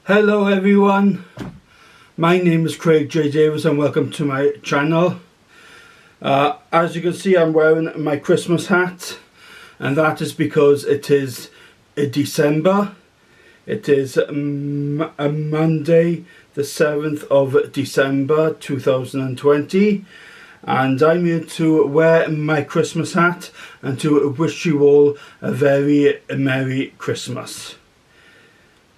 Hello everyone, my name is K.J.V and welcome to my channel. As you can see, I'm wearing my Christmas hat, and that is because it is December. It is a Monday, the 7th of December 2020, and I'm here to wear my Christmas hat and to wish you all a very Merry Christmas.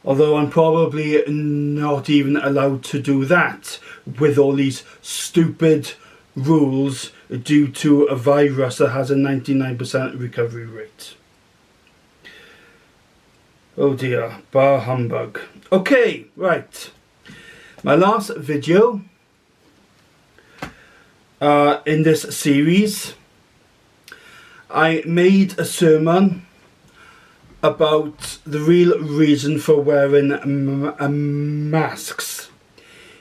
Although I'm probably not even allowed to do that with all these stupid rules due to a virus that has a 99% recovery rate. Oh dear, bar humbug. Okay, right. My last video in this series, I made a sermon about the real reason for wearing masks.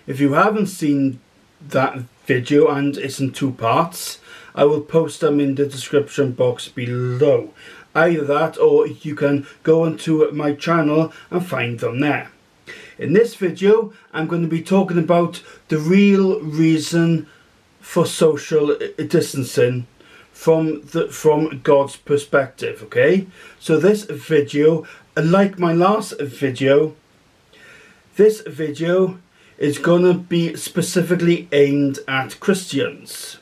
If you haven't seen that video, and it's in two parts, I will post them in the description box below. Either that, or you can go onto my channel and find them there. In this video, I'm going to be talking about the real reason for social distancing from God's perspective. Okay, so this video, like my last video, this video is gonna be specifically aimed at Christians.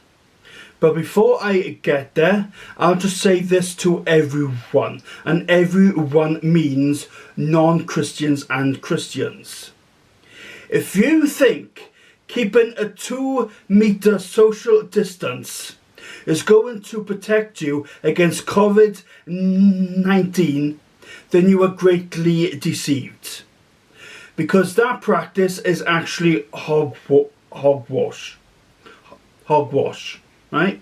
But before I get there, I'll just say this to everyone, and everyone means non-Christians and Christians. If you think keeping a 2-meter social distance is going to protect you against COVID-19, then you are greatly deceived. Because that practice is actually hogwash, right?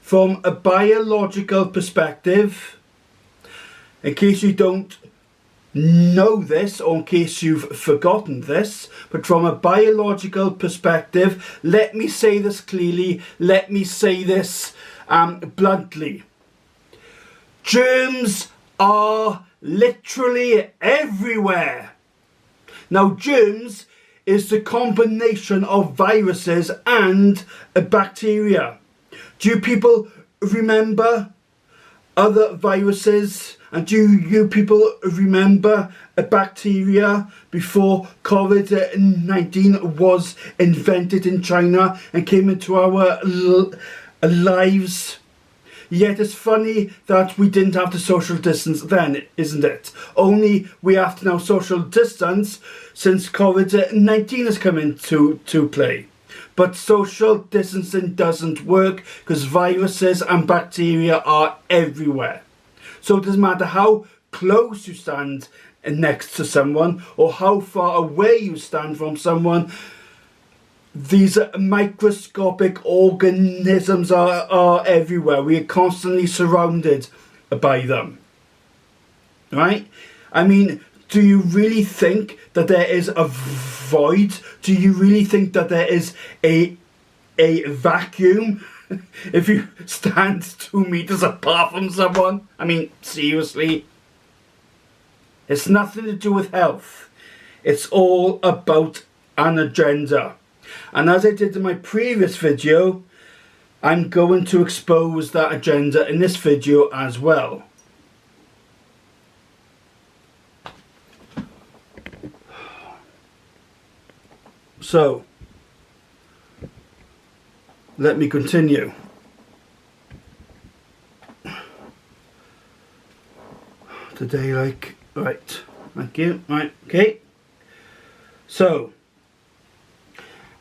From a biological perspective, in case you don't know this, or in case you've forgotten this, but from a biological perspective, let me say this clearly, let me say this bluntly. Germs are literally everywhere. Now, germs is the combination of viruses and bacteria. Do you people remember other viruses? And do you people remember a bacteria before COVID-19 was invented in China and came into our lives? Yet it's funny that we didn't have to social distance then, isn't it? Only we have to now social distance since COVID-19 has come into play. But social distancing doesn't work because viruses and bacteria are everywhere. So it doesn't matter how close you stand next to someone or how far away you stand from someone, these microscopic organisms are everywhere. We are constantly surrounded by them. Right? I mean, do you really think that there is a void? Do you really think that there is a vacuum if you stand 2 meters apart from someone? I mean, seriously. It's nothing to do with health. It's all about an agenda. And as I did in my previous video, I'm going to expose that agenda in this video as well. So, let me continue. Today, right, thank you, right, okay. So,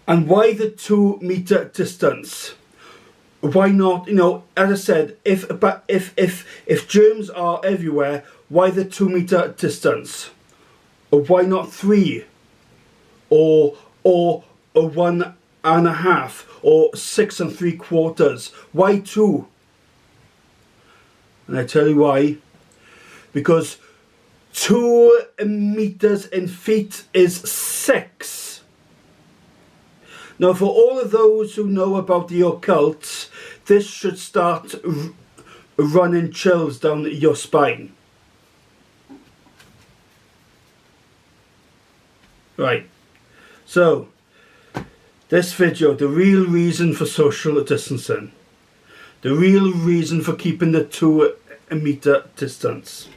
and why the 2-meter distance? Why not, as I said, if germs are everywhere, why the 2-meter distance? Or why not 3? Or 1.5? Or 6 3/4? Why 2? And I tell you why. Because 2 meters in feet is 6. Now, for all of those who know about the occult, this should start running chills down your spine. Right, so this video, the real reason for social distancing, the real reason for keeping the 2-meter distance.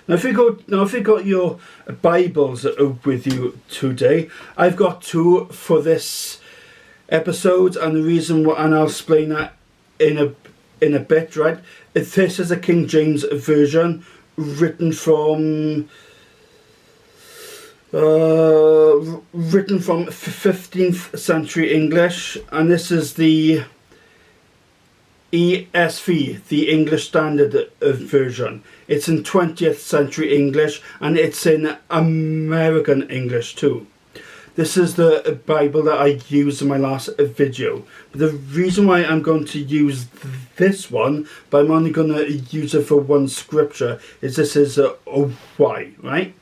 Now if you got your Bibles with you today, I've got two for this episode, and the reason why, and I'll explain that in a bit, right? This is a King James version, written from 15th century English, and this is the E.S.V, the English Standard Version. It's in 20th century English, and it's in American English too. This is the Bible that I used in my last video. But the reason why I'm going to use this one, but I'm only going to use it for one scripture, is this is why, right?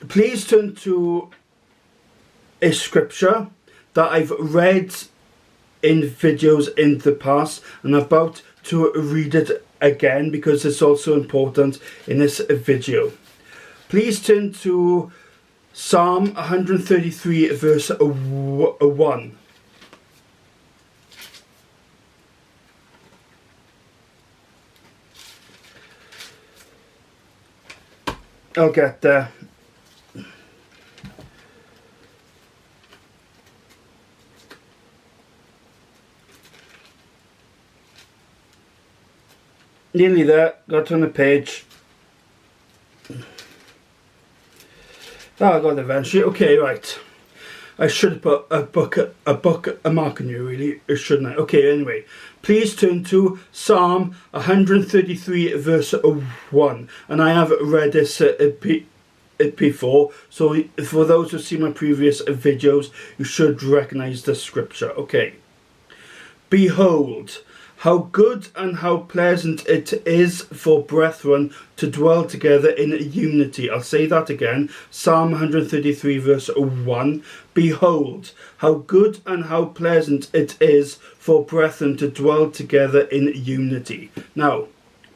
Please turn to a scripture that I've read in videos in the past, and I'm about to read it again because it's also important in this video. Please turn to Psalm 133 verse 1. I'll get there. Nearly there, got on the page. Oh, I got it eventually. Okay, right. I should have put a mark on you, really, shouldn't I? Okay, anyway. Please turn to Psalm 133 verse 1. And I have read this before, so for those who see my previous videos, you should recognize the scripture. Okay. Behold, how good and how pleasant it is for brethren to dwell together in unity. I'll say that again. Psalm 133 verse 1. Behold, how good and how pleasant it is for brethren to dwell together in unity. Now,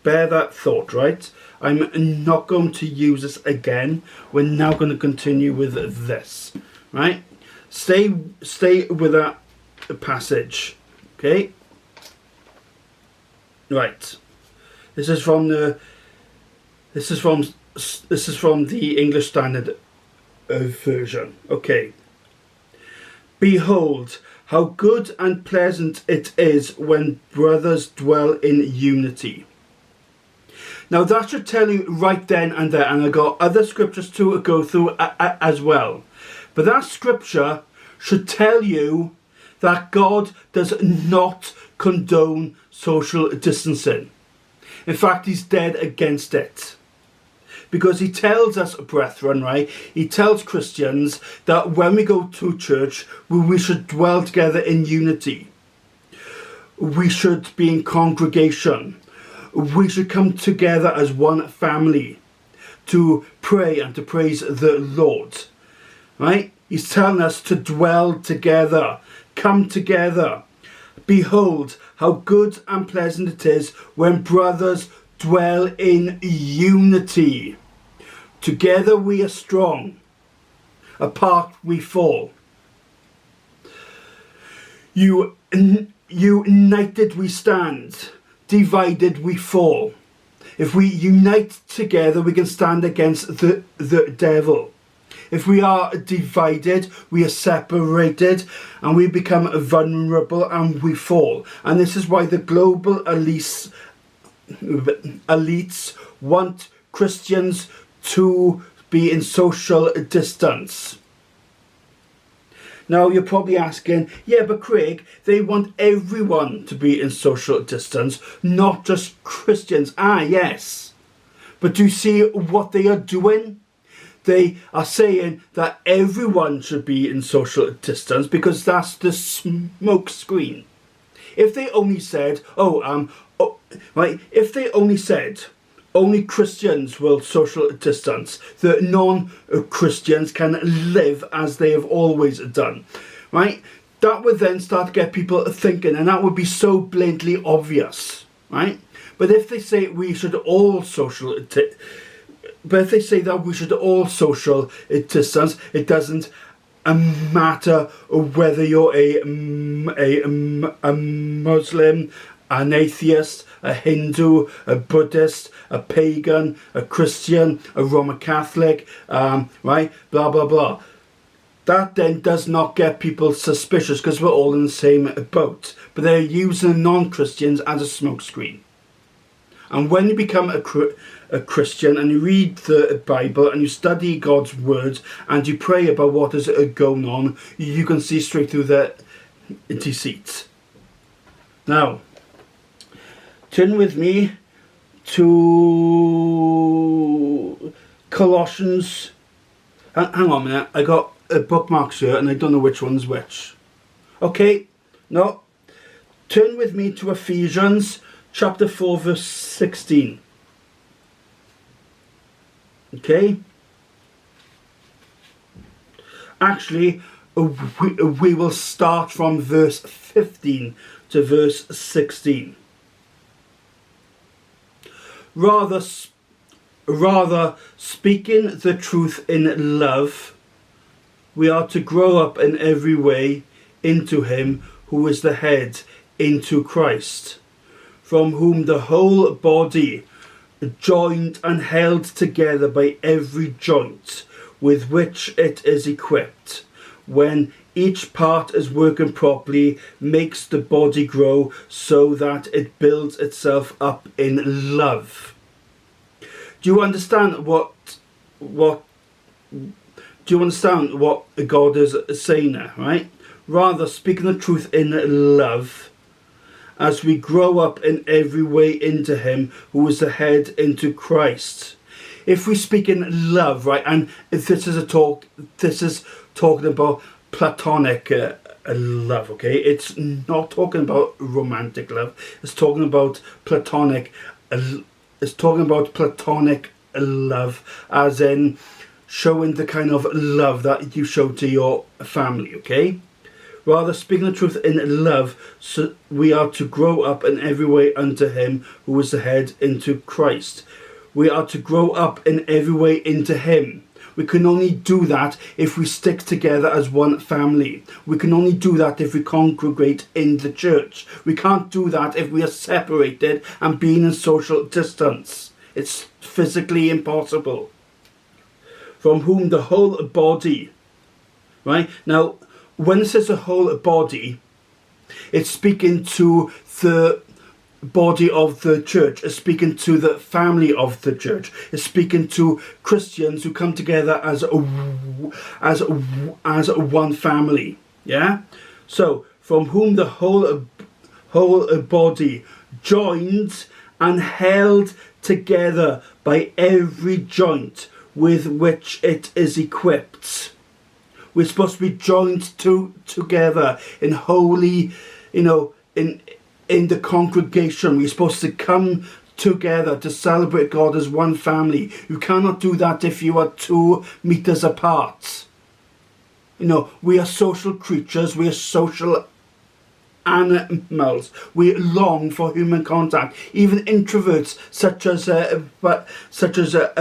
bear that thought, right? I'm not going to use this again. We're now going to continue with this, right? Stay with that passage, okay? Right. This is from the English Standard Version. Okay. Behold, how good and pleasant it is when brothers dwell in unity. Now that should tell you right then and there, and I got other scriptures to go through as well. But that scripture should tell you that God does not condone social distancing. In fact, he's dead against it. Because he tells us, brethren, right, he tells Christians that when we go to church, we should dwell together in unity. We should be in congregation. We should come together as one family to pray and to praise the Lord. Right? He's telling us to dwell together. Come together. Behold, how good and pleasant it is when brothers dwell in unity. Together we are strong. Apart we fall. United we stand. Divided we fall. If we unite together, we can stand against the devil. If we are divided, we are separated, and we become vulnerable and we fall. And this is why the global elites want Christians to be in social distance. Now you're probably asking, yeah, but Craig, they want everyone to be in social distance, not just Christians. Ah, yes. But do you see what they are doing? They are saying that everyone should be in social distance because that's the smoke screen. If they only said, if they only said only Christians will social distance, the non-Christians can live as they have always done, right? That would then start to get people thinking, and that would be so blatantly obvious, right? But if they say we should all social but if they say that we should all social distance, it doesn't matter whether you're a Muslim, an atheist, a Hindu, a Buddhist, a pagan, a Christian, a Roman Catholic, right? Blah, blah, blah. That then does not get people suspicious because we're all in the same boat. But they're using non-Christians as a smokescreen. And when you become a Christian and you read the Bible and you study God's word and you pray about what is going on, you can see straight through the deceit. Now, turn with me to Colossians. Hang on a minute, I got bookmarks here and I don't know which one's which. Okay, no. Turn with me to Ephesians chapter 4 verse 16. Okay. Actually, we will start from verse 15 to verse 16. Rather speaking the truth in love, we are to grow up in every way into him who is the head, into Christ, from whom the whole body, joined and held together by every joint with which it is equipped, when each part is working properly, makes the body grow so that it builds itself up in love. Do you understand what God is saying there, right? Rather, speaking the truth in love, as we grow up in every way into him who is the head, into Christ. If we speak in love, right, and if this is talking about platonic love, okay? It's not talking about romantic love. It's talking about platonic. It's talking about platonic love, as in showing the kind of love that you show to your family, okay? Rather, speaking the truth in love, so we are to grow up in every way unto him who is the head, into Christ. We are to grow up in every way into him. We can only do that if we stick together as one family. We can only do that if we congregate in the church. We can't do that if we are separated and being in social distance. It's physically impossible. From whom the whole body, right? Now, when it says the whole body, it's speaking to the body of the church. It's speaking to the family of the church. It's speaking to Christians who come together as one family. Yeah. So from whom the whole body, joined and held together by every joint with which it is equipped. We're supposed to be joined together in holy, in the congregation. We're supposed to come together to celebrate God as one family. You cannot do that if you are 2 meters apart. We are social creatures. We are social animals. We long for human contact. Even introverts, such as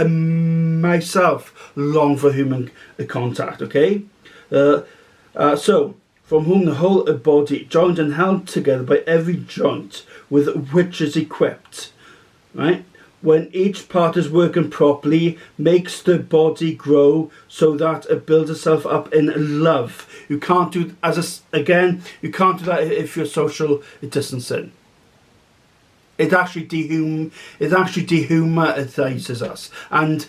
myself, long for human contact. Okay. So, from whom the whole body, joined and held together by every joint with which is equipped, right? When each part is working properly, makes the body grow so that it builds itself up in love. You can't do you can't do that if you're social distancing. It actually dehumanizes us, and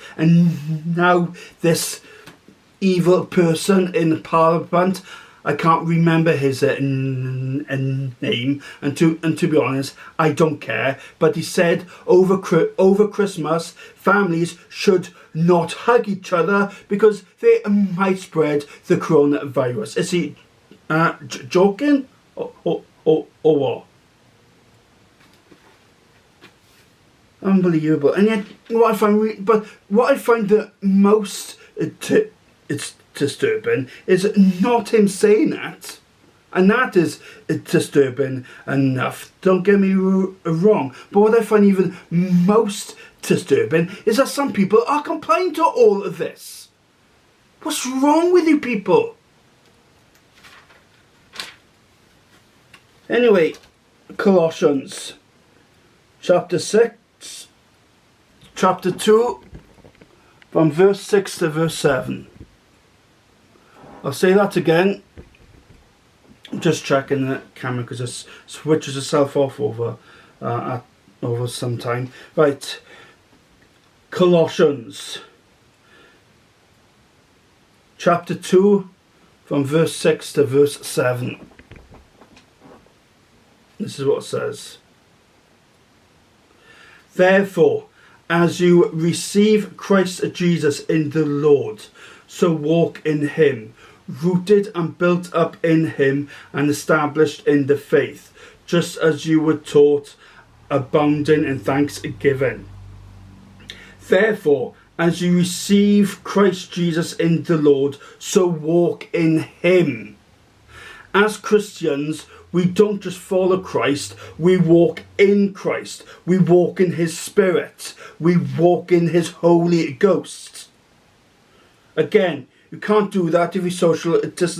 now this evil person in Parliament, I can't remember his name, and to be honest, I don't care. But he said over Christmas, families should not hug each other because they might spread the coronavirus. Is he joking or what? Unbelievable. And yet, what I find the most it's disturbing is not him saying that, and that is disturbing enough, don't get me wrong, but what I find even most disturbing is that some people are complying to all of this. What's wrong with you people? Anyway, Colossians chapter 6, chapter 2, from verse 6 to verse 7. I'll say that again. I'm just checking the camera because it switches itself off over some time. Right, Colossians chapter 2, from verse 6 to verse 7. This is what it says. Therefore, as you receive Christ Jesus in the Lord, so walk in him, rooted and built up in him and established in the faith, just as you were taught, abounding in thanksgiving. Therefore, as you receive Christ Jesus in the Lord, so walk in him. As Christians, we don't just follow Christ, we walk in Christ. We walk in his Spirit. We walk in his Holy Ghost. Again, you can't do that if you social distance.